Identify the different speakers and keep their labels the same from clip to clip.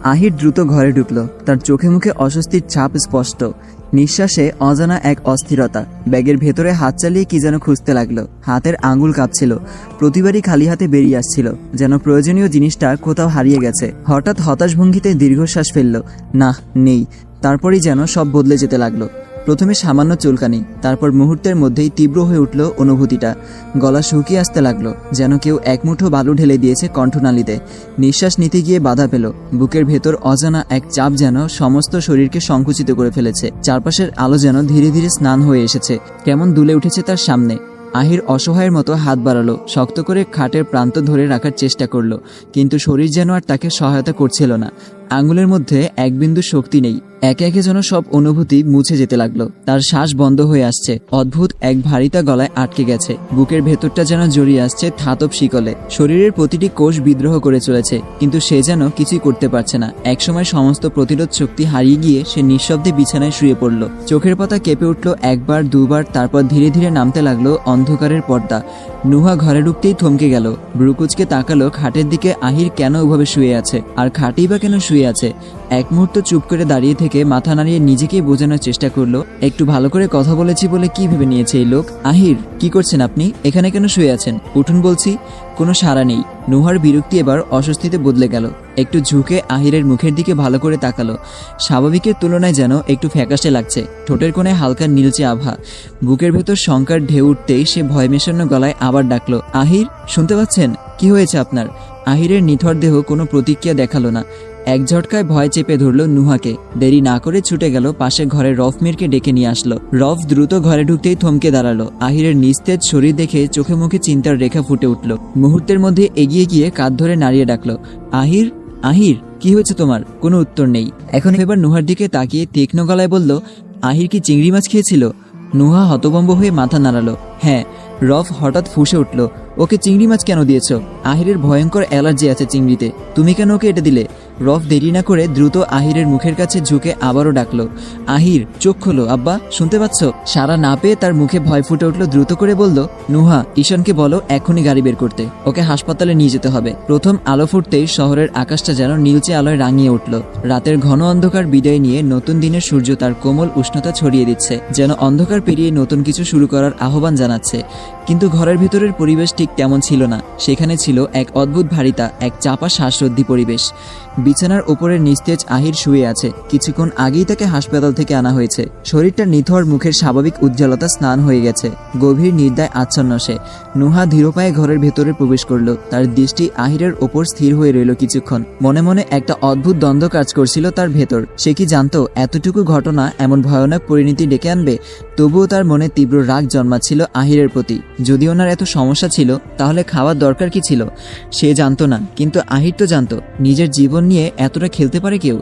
Speaker 1: আহির দ্রুত ঘরে ঢুকল। তার চোখে মুখে অস্বস্তির ছাপ স্পষ্ট, নিঃশ্বাসে অজানা এক অস্থিরতা। ব্যাগের ভেতরে হাত চালিয়ে কি যেন খুঁজতে লাগলো। হাতের আঙুল কাঁপছিল, প্রতিবারই খালি হাতে বেরিয়ে আসছিল, যেন প্রয়োজনীয় জিনিসটা কোথাও হারিয়ে গেছে। হঠাৎ হতাশ ভঙ্গিতে দীর্ঘশ্বাস ফেলল। না, নেই। তারপরই যেন সব বদলে যেতে লাগলো। প্রথমে সামান্য চুলকানি, তারপর মুহূর্তের মধ্যেই তীব্র হয়ে উঠল অনুভূতিটা। গলা শুকিয়ে আসতে লাগলো, যেন কেউ এক মুঠো বালু ঢেলে দিয়েছে কণ্ঠনালীতে। নিঃশ্বাস নিতে গিয়ে বাধা পেল। বুকের ভেতর অজানা এক চাপ যেন সমস্ত শরীরকে সংকুচিত করে ফেলেছে। চারপাশের আলো যেন ধীরে ধীরে স্নান হয়ে এসেছে, কেমন দুলে উঠেছে তার সামনে। আহির অসহায়ের মতো হাত বাড়ালো, শক্ত করে খাটের প্রান্ত ধরে রাখার চেষ্টা করলো, কিন্তু শরীর যেন আর তাকে সহায়তা করছিল না। আঙ্গুলের মধ্যে এক বিন্দু শক্তি নেই। একে একে যেন সব অনুভূতি মুছে যেতে লাগলো। তার শ্বাস বন্ধ হয়ে আসছে, অদ্ভুত এক ভারিতা গলায় আটকে গেছে। বুকের ভেতরটা যেন জড়িয়ে আসছে ধাতব শিকলে। শরীরের প্রতিটি কোষ বিদ্রোহ করে চলেছে, কিন্তু সে যেন কিছুই করতে পারছে না। একসময় সমস্ত প্রতিরোধ শক্তি হারিয়ে গিয়ে সে নিঃশব্দে বিছানায় শুয়ে পড়ল। চোখের পাতা কেঁপে উঠল একবার দুবার, তারপর ধীরে ধীরে নামতে লাগলো অন্ধকারের পর্দা। নুহা ঘরে ঢুকতেই থমকে গেল, ব্রুকুচকে তাকালো খাটের দিকে। আহির কেন ওভাবে শুয়ে আছে, আর খাটেই বা কেন শুয়ে আছে? এক মুহূর্ত চুপ করে দাঁড়িয়ে থেকে মাথা নাড়িয়ে নিজেকেই বোঝানোর চেষ্টা করলো, একটু ভালো করে কথা বলেছি বলে কি ভেবে নিয়েছে এই লোক। আহির, কি করছেন আপনি? এখানে কেন শুয়ে আছেন? উঠুন বলছি। কোনো সাড়া নেই। নুহার বিরক্তি এবার অস্বস্তিতে বদলে গেল। একটু ঝুঁকে আহিরের মুখের দিকে ভালো করে তাকালো। স্বাভাবিকের তুলনায় যেন একটু ফ্যাকাশে লাগছে, ঠোঁটের কোণে হালকা নীলচে আভা। বুকের ভেতর শঙ্কার ঢেউ উঠতেই সে ভয় মেশানো গলায় আবার ডাকলো, আহির, শুনতে পাচ্ছেন? কি হয়েছে আপনার? আহিরের নিথর দেহ কোনো প্রতিক্রিয়া দেখালো না। এক ঝটকায় ভয় চেপে ধরল নুহাকে। দেরি না করে ছুটে গেল পাশের ঘরে রফমিরকে ডেকে নিয়ে আসলো। রফ দ্রুত ঘরে ঢুকতেই থমকে দাঁড়ালো। আহিরের নিস্তেজ শরীর দেখে চোখে মুখে চিন্তার রেখা ফুটে উঠল। মুহূর্তের মধ্যে এগিয়ে গিয়ে কাঁধ ধরে নাড়িয়ে ডাকলো, আহির, আহির, কি হয়েছে তোমার? কোনো উত্তর নেই। এখন এবার নুহার দিকে তাকিয়ে তীক্ষ্ণ গলায় বলল, আহির কি চিংড়ি মাছ খেয়েছিল? নুহা হতভম্ব হয়ে মাথা নাড়ালো। হ্যাঁ। রফ হঠাৎ ফুঁসে উঠল, ওকে চিংড়ি মাছ কেন দিয়েছ? আহিরের ভয়ঙ্কর অ্যালার্জি আছে চিংড়িতে, তুমি কেন ওকে এটা দিলে? রফ দেরি না করে দ্রুত আহিরের মুখের কাছে ঝুঁকে আবারও ডাকলো, আহির, চোখ খোলো, আব্বা, শুনতে পাচ্ছ? সারা না পেয়ে তার মুখে ভয় ফুটে উঠল। দ্রুত করে বলল, নুহা, ঈশানকে বলো এক্ষুনি গাড়ি বের করতে, ওকে হাসপাতালে নিয়ে যেতে হবে। প্রথম আলো ফুটতেই শহরের আকাশটা যেন নীলচে আলোয় রাঙিয়ে উঠল। রাতের ঘন অন্ধকার বিদায় নিয়ে নতুন দিনের সূর্য তার কোমল উষ্ণতা ছড়িয়ে দিচ্ছে, যেন অন্ধকার পেরিয়ে নতুন কিছু শুরু করার আহ্বান জানাচ্ছে। কিন্তু ঘরের ভিতরের পরিবেশ ঠিক তেমন ছিল না। সেখানে ছিল এক অদ্ভুত ভারিতা, এক চাপা শ্বাসরোধী পরিবেশ। বিছানার উপরে নিস্তেজ আহির শুয়ে আছে। কিছুক্ষণ আগেই তাকে হাসপাতাল থেকে আনা হয়েছে। শরীরটা নিথর, মুখের স্বাভাবিক উজ্জ্বলতা স্নান হয়ে গেছে। গভীর নির্দায় আচ্ছন্ন সে। নুহা ধীর পায়ে ঘরের ভেতরে প্রবেশ করল। তার দৃষ্টি আহিরের ওপর স্থির হয়ে রইল কিছুক্ষণ। মনে মনে একটা অদ্ভুত দ্বন্দ্ব কাজ করছিল তার ভেতর। সে কি জানতো এতটুকু ঘটনা এমন ভয়ানক পরিণতি ডেকে আনবে? তবুও তার মনে তীব্র রাগ জন্মাচ্ছিল আহিরের প্রতি। যদি ওনার এত সমস্যা ছিল, তাহলে খাওয়ার দরকার কি ছিল? সে জানতো না, কিন্তু আহির তো জানতো। নিজের জীবন নিয়ে এতটা খেলতে পারে কেউ?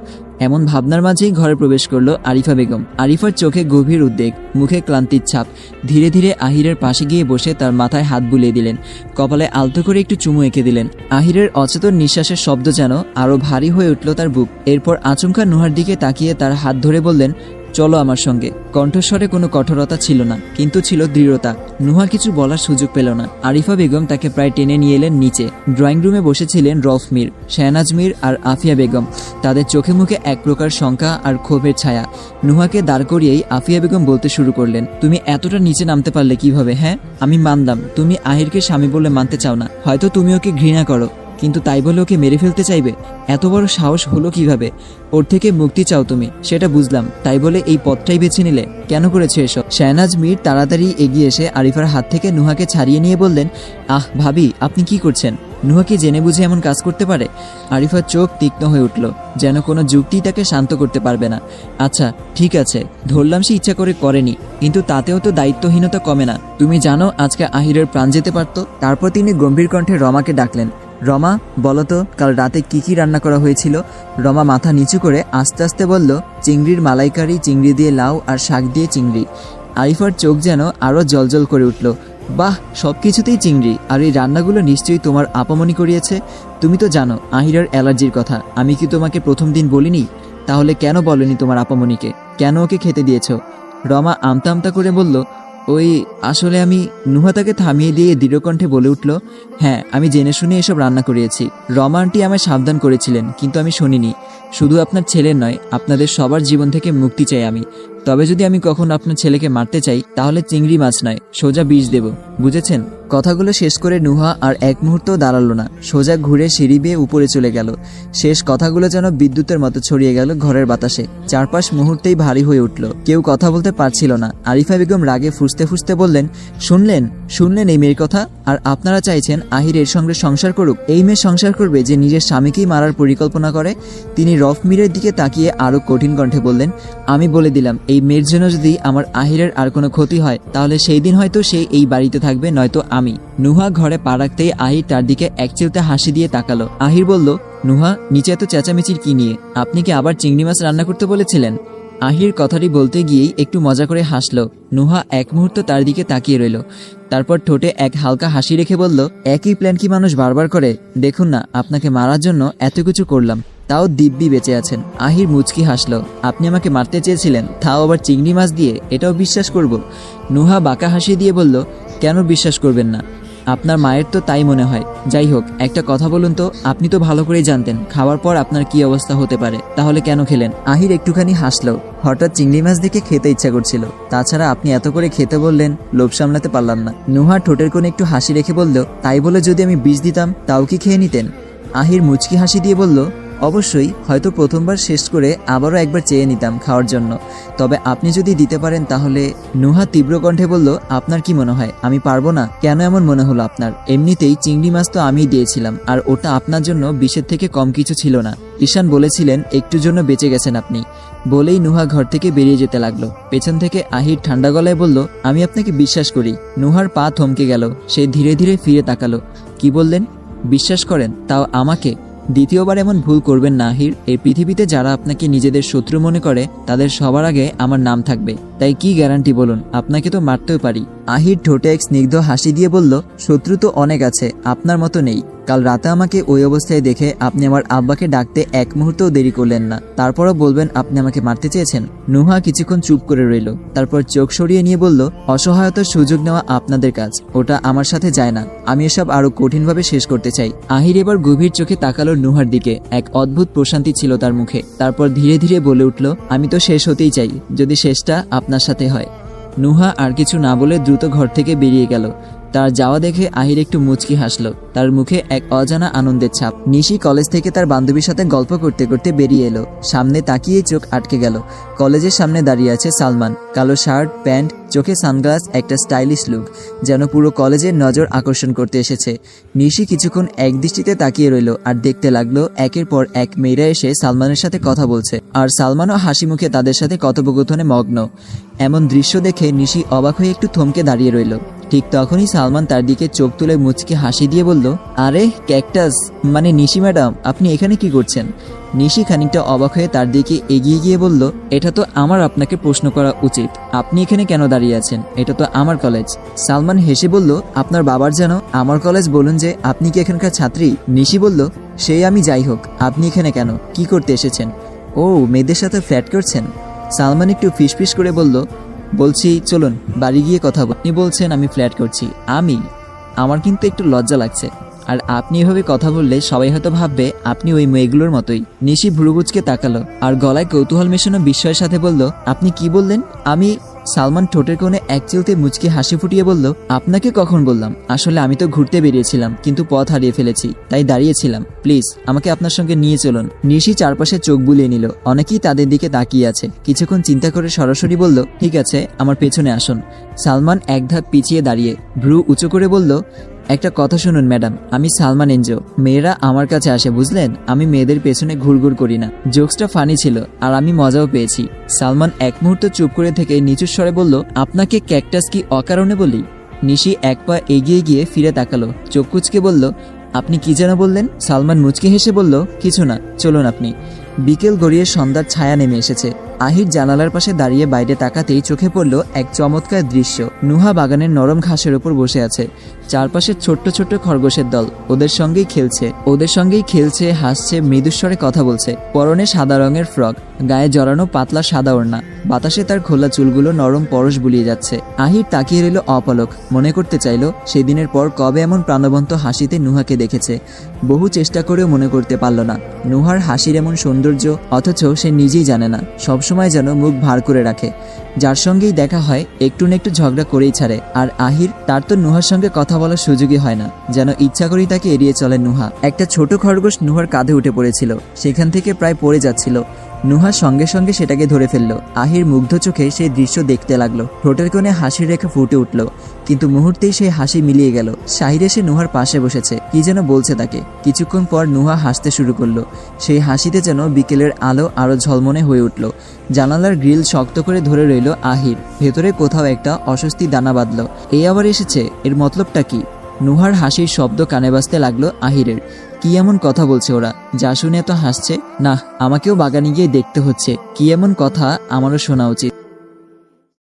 Speaker 1: এমন ভাবনার মাঝেই ঘরে প্রবেশ করলো আরিফা বেগম। আরিফার চোখে গভীর উদ্বেগ, মুখে ক্লান্তির ছাপ। ধীরে ধীরে আহিরের পাশে গিয়ে বসে তার মাথায় হাত বুলিয়ে দিলেন, কপালে আলতো করে একটু চুমু এঁকে দিলেন। আহিরের অচেতন নিঃশ্বাসের শব্দ যেন আরো ভারী হয়ে উঠল তার বুক। এরপর আচমকা নুহার দিকে তাকিয়ে তার হাত ধরে বললেন, চলো আমার সঙ্গে। কণ্ঠস্বরে কোনো কঠোরতা ছিল না, কিন্তু ছিল দৃঢ়তা। নুহা কিছু বলার সুযোগ পেল না। আরিফা বেগম তাকে প্রায় টেনে নিয়ে এলেন নিচে। ড্রয়িং রুমে বসেছিলেন রফ মির, শাহনাজ মির আর আফিয়া বেগম। তাদের চোখে মুখে এক প্রকার শঙ্কা আর ক্ষোভের ছায়া। নুহাকে দাঁড় করিয়েই আফিয়া বেগম বলতে শুরু করলেন, তুমি এতটা নিচে নামতে পারলে কিভাবে? হ্যাঁ, আমি মানলাম তুমি আহিরকে স্বামী বলে মানতে চাও না, হয়তো তুমি ওকে ঘৃণা করো, কিন্তু তাই বলে ওকে মেরে ফেলতে চাইবে? এত বড় সাহস হলো কিভাবে? ওর থেকে মুক্তি চাও তুমি, সেটা বুঝলাম, তাই বলে এই পথটাই বেছে নিলে? কেন করেছে এসব? শাহনাজ মির তাড়াতাড়ি এগিয়ে এসে আরিফার হাত থেকে নুহাকে ছাড়িয়ে নিয়ে বললেন, আহ ভাবি, আপনি কি করছেন? নুহা কি জেনে বুঝে এমন কাজ করতে পারে? আরিফার চোখ তীক্ষ্ণ হয়ে উঠল, যেন কোনো যুক্তি তাকে শান্ত করতে পারবে না। আচ্ছা ঠিক আছে, ধরলাম সে ইচ্ছা করে করেনি, কিন্তু তাতেও তো দায়িত্বহীনতা কমে না। তুমি জানো আজকে আহিরের প্রাণ যেতে পারত। তারপর তিনি গম্ভীর কণ্ঠে রমাকে ডাকলেন, রমা, বলতো কাল রাতে কি কি রান্না করা হয়েছিল? রমা মাথা নিচু করে আস্তে আস্তে বলল, চিংড়ির মালাইকারি, চিংড়ি দিয়ে লাউ আর শাক দিয়ে চিংড়ি। আরিফার চোখ যেন আরো জলজল করে উঠল। বাহ, সবকিছুতেই চিংড়ি! আর এই রান্নাগুলো নিশ্চয়ই তোমার আপামনি করিয়েছে। তুমি তো জানো আহিরের অ্যালার্জির কথা, আমি কি তোমাকে প্রথম দিন বলিনি? তাহলে কেন বলনি তোমার আপামনিকে? কেন ওকে খেতে দিয়েছ? রমা আমতা আমতা করে বলল, ওই আসলে আমি। নুহা তাকে থামিয়ে দিয়ে দৃঢ়কণ্ঠে বলে উঠল, হ্যাঁ আমি জেনে শুনে এসব রান্না করিয়েছি। রমা আন্টি আমায় সাবধান করেছিলেন, কিন্তু আমি শুনিনি। শুধু আপনার ছেলের নয়, আপনাদের সবার জীবন থেকে মুক্তি চাই আমি। তবে যদি আমি কখনো আপনার ছেলেকে মারতে চাই, তাহলে চিংড়ি মাছ নয়, সোজা বিষ দেব, বুঝেছেন? কথাগুলো শেষ করে নুহা আর এক মুহূর্ত দাঁড়ালো না, সোজা ঘুরে সিঁড়ি বেয়ে উপরে চলে গেল। শেষ কথাগুলো যেন বিদ্যুতের মতো ছড়িয়ে গেল ঘরের বাতাসে। চারপাশ মুহূর্তেই ভারী হয়ে উঠল, কেউ কথা বলতে পারছিল না। আরিফা বেগম রাগে ফুঁসতে ফুঁসতে বললেন, শুনলেন শুনলেন এই মেয়ের কথা? আর আপনারা চাইছেন আহির এর সঙ্গে সংসার করুক? এই মেয়ে সংসার করবে যে নিজের স্বামীকেই মারার পরিকল্পনা করে? তিনি রফমিরের দিকে তাকিয়ে আরো কঠিন কণ্ঠে বললেন, আমি বলে দিলাম, এই মেয়ের জন্য যদি আমার আহিরের আর কোনো ক্ষতি হয়, তাহলে সেই দিন হয়তো সে এই বাড়িতে থাকবে, নয়তো আমি। নুহা ঘরে পা রাখতেই আহির তার দিকে একচিলতে হাসি দিয়ে তাকালো। আহির বলল, নুহা, নিচে এত চেঁচামেচির কি নিয়ে? আপনি কি আবার চিংড়ি মাছ রান্না করতে বলেছিলেন? আহির কথাটি বলতে গিয়েই একটু মজা করে হাসল। নুহা এক মুহূর্ত তার দিকে তাকিয়ে রইল, তারপর ঠোঁটে এক হালকা হাসি রেখে বলল, একই প্ল্যান কি মানুষ বারবার করে? দেখুন না, আপনাকে মারার জন্য এত কিছু করলাম, তাও দিব্যি বেঁচে আছেন। আহির মুচকি হাসল। আপনি আমাকে মারতে চেয়েছিলেন, তাও আবার চিংড়ি মাছ দিয়ে? এটাও বিশ্বাস করব? নুহা বাঁকা হাসি দিয়ে বলল, কেন বিশ্বাস করবেন না? আপনার মায়ের তো তাই মনে হয়। যাই হোক, একটা কথা বলুন তো, আপনি তো ভালো করেই জানতেন খাওয়ার পর আপনার কি অবস্থা হতে পারে, তাহলে কেন খেলেন? আহির একটুখানি হাসলো। হঠাৎ চিংড়ি মাছ দেখে খেতে ইচ্ছা করছিল, তাছাড়া আপনি এত করে খেতে বললেন, লোভ সামলাতে পারলাম না। নুহা ঠোঁটের কোণে একটু হাসি রেখে বলল, তাই বলে যদি আমি বিষ দিতাম, তাও কি খেয়ে নিতেন? আহির মুচকি হাসি দিয়ে বলল, অবশ্যই, হয়তো প্রথমবার শেষ করে আবারও একবার চেয়ে নিতাম খাওয়ার জন্য, তবে আপনি যদি দিতে পারেন তাহলে। নুহা তীব্র কণ্ঠে বলল, আপনার কি মনে হয় আমি পারবো না? কেন এমন মনে হলো আপনার? এমনিতেই চিংড়ি মাছ তো আমিই দিয়েছিলাম, আর ওটা আপনার জন্য বিষের থেকে কম কিছু ছিল না। ঈশান বলেছিলেন একটুর জন্য বেঁচে গেছেন আপনি। বলেই নুহা ঘর থেকে বেরিয়ে যেতে লাগলো। পেছন থেকে আহির ঠান্ডা গলায় বলল, আমি আপনাকে বিশ্বাস করি। নুহার পা থমকে গেল, সে ধীরে ধীরে ফিরে তাকালো। কি বললেন? বিশ্বাস করেন? তাও আমাকে? দ্বিতীয়বার এমন ভুল করবেন না আহির। এই পৃথিবীতে যারা আপনাকে নিজেদের শত্রু মনে করে, তাদের সবার আগে আমার নাম থাকবে। তাই কি গ্যারান্টি বলুন? আপনাকে তো মারতেও পারি। আহির ঠোঁটে এক স্নিগ্ধ হাসি দিয়ে বলল, শত্রু তো অনেক আছে, আপনার মতো নেই। কাল রাতে আমাকে ওই অবস্থায় দেখে আপনি আমার আব্বাকে ডাকতে এক মুহূর্তও দেরি করলেন না, তারপরও বলবেন আপনি আমাকে মারতে চেয়েছেন? নুহা কিছুক্ষণ চুপ করে রইল, তারপর চোখ সরিয়ে নিয়ে বলল, অসহায়তার সুযোগ নেওয়া আপনাদের কাজ, ওটা আমার সাথে যায় না। আমি এসব আরো কঠিনভাবে শেষ করতে চাই। আহির এবার গভীর চোখে তাকালো নুহার দিকে। এক অদ্ভুত প্রশান্তি ছিল তার মুখে। তারপর ধীরে ধীরে বলে উঠল, আমি তো শেষ হতেই চাই, যদি শেষটা আপনার সাথে হয়। নুহা আর কিছু না বলে দ্রুত ঘর থেকে বেরিয়ে গেল। তার যাওয়া দেখে আহির একটু মুচকি হাসল, তার মুখে এক অজানা আনন্দের ছাপ। নিশি কলেজ থেকে তার বান্ধবীর সাথে গল্প করতে করতে বেরিয়ে এলো। সামনে তাকিয়ে চোখ আটকে গেল। কলেজের সামনে দাঁড়িয়ে আছে সালমান, কালো শার্ট, প্যান্ট, চোখে সানগ্লাস, একটা স্টাইলিশ লুক, যেন পুরো কলেজের নজর আকর্ষণ করতে এসেছে। নিশি কিছুক্ষণ এক দৃষ্টিতে তাকিয়ে রইল আর দেখতে লাগলো একের পর এক মেয়েরা এসে সালমানের সাথে কথা বলছে, আর সালমানও হাসি মুখে তাদের সাথে কথোপকথনে মগ্ন। এমন দৃশ্য দেখে নিশি অবাক হয়ে একটু থমকে দাঁড়িয়ে রইল। ঠিক তখনই সালমান তার দিকে চোখ তুলে মুচকি হাসি দিয়ে বলল, আরে ক্যাকটাস, মানে নিশি ম্যাডাম, আপনি এখানে কি করছেন? নিশি খানিকটা অবাক হয়ে তার দিকে এগিয়ে গিয়ে বলল, এটা তো আমার আপনাকে প্রশ্ন করা উচিত, আপনি এখানে কেন দাঁড়িয়ে আছেন? এটা তো আমার কলেজ। সালমান হেসে বলল, আপনার বাবার যেন আমার কলেজ, বলুন যে আপনি কি এখানকার ছাত্রী? নিশি বলল, সেই আমি, যাই হোক, আপনি এখানে কেন, কি করতে এসেছেন? ও, মেয়েদের সাথে ফ্ল্যাট করছেন? সালমান একটু ফিসফিস করে বলল, বলছি চলুন বাড়ি গিয়ে কথা বল। আপনি বলছেন আমি ফ্ল্যাট করছি? আমার কিন্তু একটু লজ্জা লাগছে। আর আপনি এভাবে কথা বললে সবাই হয়তো ভাববে আপনি ওই মেয়েগুলোর মতোই। নিশি ভ্রুকুচকে তাকালো আর গলায় কৌতূহল মেশানো বিস্ময়ের সাথে বলল, আপনি কি বললেন? আমি। সালমান ঠোঁটের কোণে এক চিলতে মুচকি হাসি ফুটিয়ে বলল, আপনাকে কখন বললাম? আসলে আমি তো ঘুরতে বেরিয়েছিলাম, কিন্তু পথ হারিয়ে ফেলেছি, তাই দাঁড়িয়েছিলাম। প্লিজ আমাকে আপনার সঙ্গে নিয়ে চলুন। নিশি চারপাশে চোখ বুলিয়ে নিল। অনেকেই তাদের দিকে তাকিয়ে আছে। কিছুক্ষণ চিন্তা করে সরাসরি বলল, ঠিক আছে, আমার পেছনে আসুন। সালমান এক ধাপ পিছিয়ে দাঁড়িয়ে ভ্রু উঁচু করে বলল, একটা কথা শুনুন ম্যাডাম, আমি সালমান এনজো। মেয়েরা আমার কাছে আসে, বুঝলেন? আমি মেয়েদের পেছনে ঘুরঘুর করি না। জোকসটা ফানি ছিল আর আমি মজাও পেয়েছি। সালমান এক মুহূর্ত চুপ করে থেকে নিচু স্বরে বলল, আপনাকে ক্যাকটাস কি অকারণে বলি? নিশি এক পা এগিয়ে গিয়ে ফিরে তাকালো, চোখ কুচকে বলল, আপনি কি যেন বললেন? সালমান মুচকে হেসে বলল, কিছু না, চলুন আপনি। বিকেল গড়িয়ে সন্ধ্যার ছায়া নেমে এসেছে। আহির জানালার পাশে দাঁড়িয়ে বাইরে তাকাতেই চোখে পড়ল এক চমৎকার দৃশ্য। নুহা বাগানের নরম ঘাসের উপর বসে আছে, চারপাশে ছোট্ট ছোট্ট খরগোশের দল ওদের সঙ্গেই খেলছে, হাসছে, মৃদুস্বরে কথা বলছে। পরনে সাদা রঙের ফ্রক, গায়ে জড়ানো পাতলা সাদা ওড়না, বাতাসে তার খোলা চুলগুলো নরম পরশ বুলিয়ে যাচ্ছে। আহির তাকিয়ে রইল অপলক, মনে করতে চাইল সেদিনের পর কবে এমন প্রাণবন্ত হাসিতে নুহাকে দেখেছে। বহু চেষ্টা করেও মনে করতে পারল না নুহার হাসির এমন সৌন্দর্য, অথচ সে নিজেই জানে না। সবসময় যেন মুখ ভার করে রাখে, যার সঙ্গেই দেখা হয় একটু না একটু ঝগড়া করেই ছাড়ে। আর আহির, তার তো নুহার সঙ্গে কথা বলার সুযোগই হয় না, যেন ইচ্ছা করেই তাকে এড়িয়ে চলে নুহা। একটা ছোট খরগোশ নুহার কাঁধে উঠে পড়েছিল, সেখান থেকে প্রায় পড়ে যাচ্ছিল। নুহার সঙ্গে সঙ্গে সেটাকে ধরে ফেলল। আহির মুগ্ধ চোখে সেই দৃশ্য দেখতে লাগলো। ঠোঁটের কোণে হাসির রেখা ফুটে উঠল, কিন্তু মুহূর্তেই সেই হাসি মিলিয়ে গেল। শাহির এসে নুহার পাশে বসেছে, কি যেন বলছে তাকে। কিছুক্ষণ পর নুহা হাসতে শুরু করলো। সেই হাসিতে যেন বিকেলের আলো আরো ঝলমনে হয়ে উঠল। জানালার গ্রিল শক্ত করে ধরে রইল আহির। ভেতরে কোথাও একটা অস্বস্তি দানা বাঁধল। এই আবার এসেছে, এর মতলবটা কি? নুহার হাসির শব্দ কানে বাজতে লাগলো আহিরের। কি এমন কথা বলছে ওরা, যা শুনে এত হাসছে? না, আমাকেও বাগানে গিয়ে দেখতে হচ্ছে কি এমন কথা, আমারও শোনা উচিত।